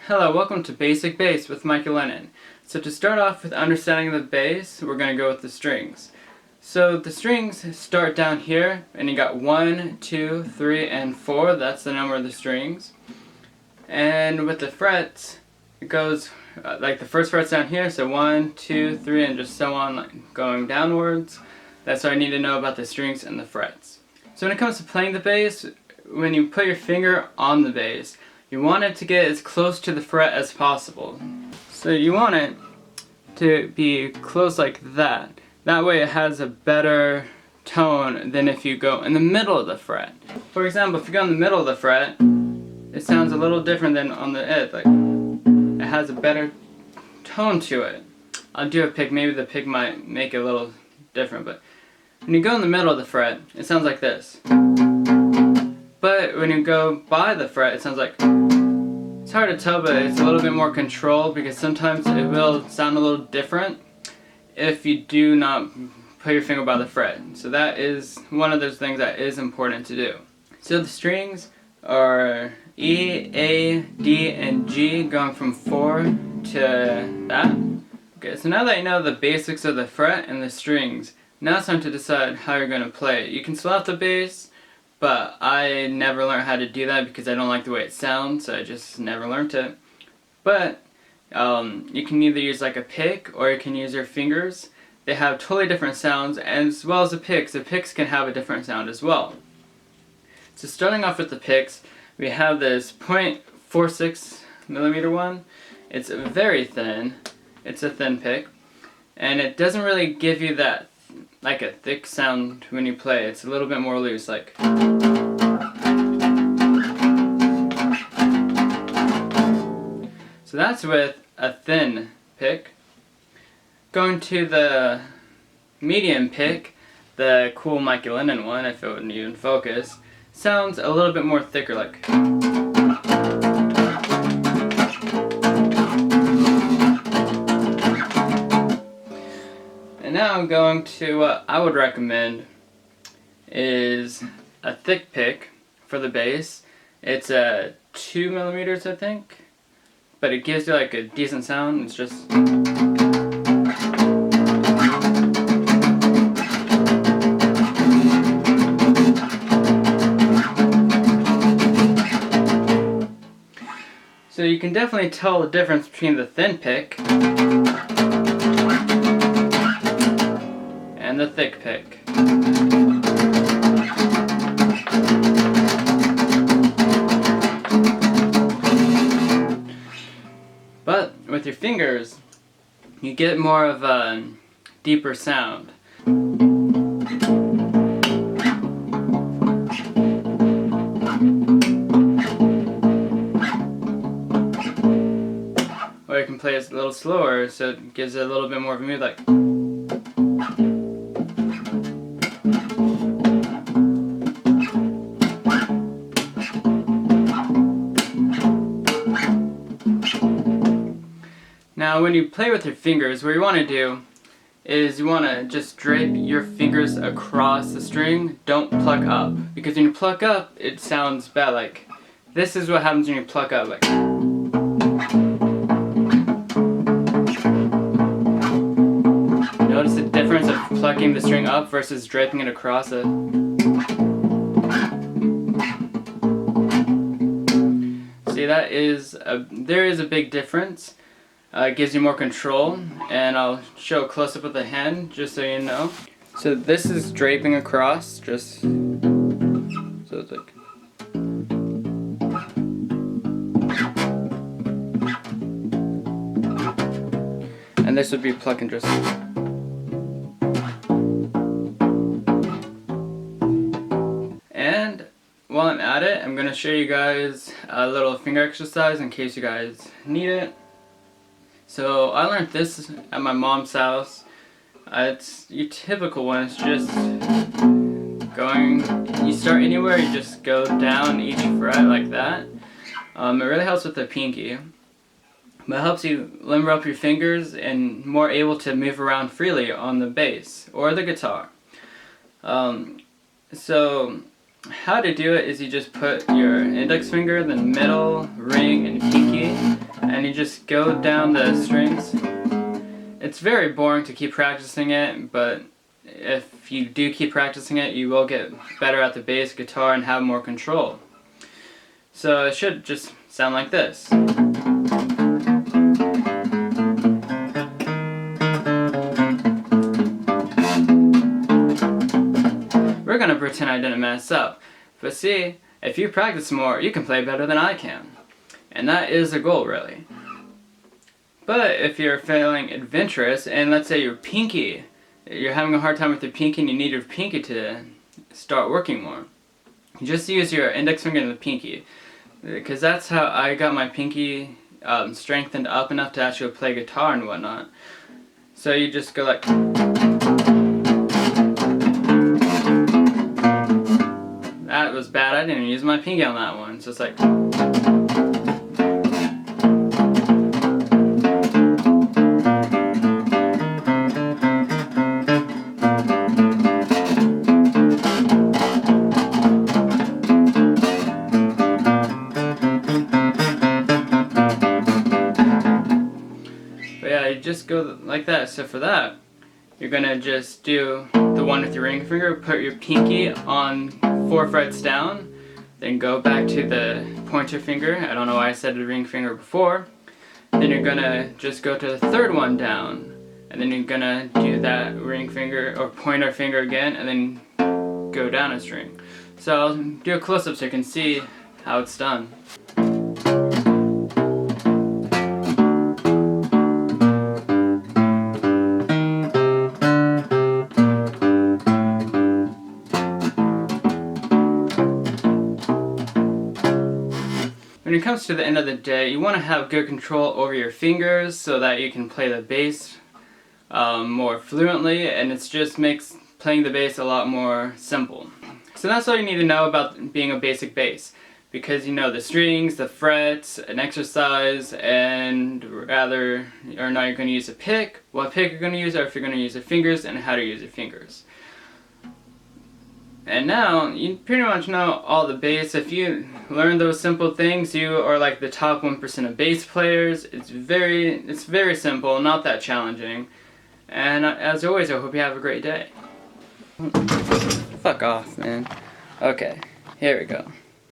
Hello, welcome to Basic Bass with Mikey Lennon. So to start off with understanding the bass, we're going to go with the strings. So the strings start down here, and you got 1, 2, 3, and 4. That's the number of the strings. And with the frets, it goes like the first fret's down here, so 1, 2, 3, and just so on, like going downwards. That's what I need to know about the strings and the frets. So when it comes to playing the bass, when you put your finger on the bass, you want it to get as close to the fret as possible. So you want it to be close like that. That way it has a better tone than if you go in the middle of the fret. For example, if you go in the middle of the fret, it sounds a little different than on the edge. Like, it has a better tone to it. I'll do a pick. Maybe the pick might make it a little different, but when you go in the middle of the fret, it sounds like this. But when you go by the fret, it sounds like, it's hard to tell, but it's a little bit more controlled because sometimes it will sound a little different if you do not put your finger by the fret. So that is one of those things that is important to do. So the strings are E, A, D, and G, going from 4 to that. Okay, so now that you know the basics of the fret and the strings, now it's time to decide how you're going to play it. You can slap the bass, but I never learned how to do that because I don't like the way it sounds, so I just never learned it. But you can either use like a pick or you can use your fingers. They have totally different sounds, as well as the picks. The picks can have a different sound as well. So starting off with the picks, we have this 0.46 millimeter one. It's very thin. It's a thin pick, and it doesn't really give you that like a thick sound when you play. It's a little bit more loose, like. So that's with a thin pick. Going to the medium pick, the cool Mikey Lennon one, if it would even focus, sounds a little bit more thicker, like. And now I'm going to what I would recommend is a thick pick for the bass. It's a 2 millimeters, I think, but it gives you like a decent sound. It's just. So you can definitely tell the difference between the thin pick and the thick pick. But with your fingers, you get more of a deeper sound. Or you can play it a little slower, so it gives it a little bit more of a mood, like. Now when you play with your fingers, what you want to do is you want to just drape your fingers across the string. Don't pluck up, because when you pluck up, it sounds bad. Like, this is what happens when you pluck up, like. Notice the difference of plucking the string up versus draping it across it. See, there is a big difference. It gives you more control, and I'll show a close-up of the hand just so you know. So this is draping across, just so it's like. And this would be plucking just. And while I'm at it, I'm going to show you guys a little finger exercise in case you guys need it. So I learned this at my mom's house. It's your typical one. It's just you start anywhere, you just go down each fret like that. It really helps with the pinky. But it helps you limber up your fingers and more able to move around freely on the bass or the guitar. So how to do it is you just put your index finger, the middle, ring, and pinky you just go down the strings. It's very boring to keep practicing it, but if you do keep practicing it, you will get better at the bass guitar and have more control. So it should just sound like this. We're gonna pretend I didn't mess up, but see, if you practice more, you can play better than I can. And that is the goal, really. But if you're feeling adventurous, and let's say you're having a hard time with your pinky and you need your pinky to start working more, just use your index finger and the pinky. Because that's how I got my pinky strengthened up enough to actually play guitar and whatnot. So you just go like... That was bad, I didn't use my pinky on that one. So it's like... But yeah, you just go like that. So for that, you're gonna just do the one with your ring finger, put your pinky on 4 frets down, then go back to the pointer finger. I don't know why I said the ring finger before. Then you're gonna just go to the 3rd one down, and then you're gonna do that ring finger or pointer finger again, and then go down a string. So I'll do a close-up so you can see how it's done. When it comes to the end of the day, you want to have good control over your fingers so that you can play the bass more fluently, and it just makes playing the bass a lot more simple. So that's all you need to know about being a basic bass, because you know the strings, the frets, an exercise, and whether or not you're going to use a pick, what pick you're going to use, or if you're going to use your fingers, and how to use your fingers. And now, you pretty much know all the bass. If you learn those simple things, you are like the top 1% of bass players. It's very simple, not that challenging. And as always, I hope you have a great day. Fuck off, man. Okay, here we go.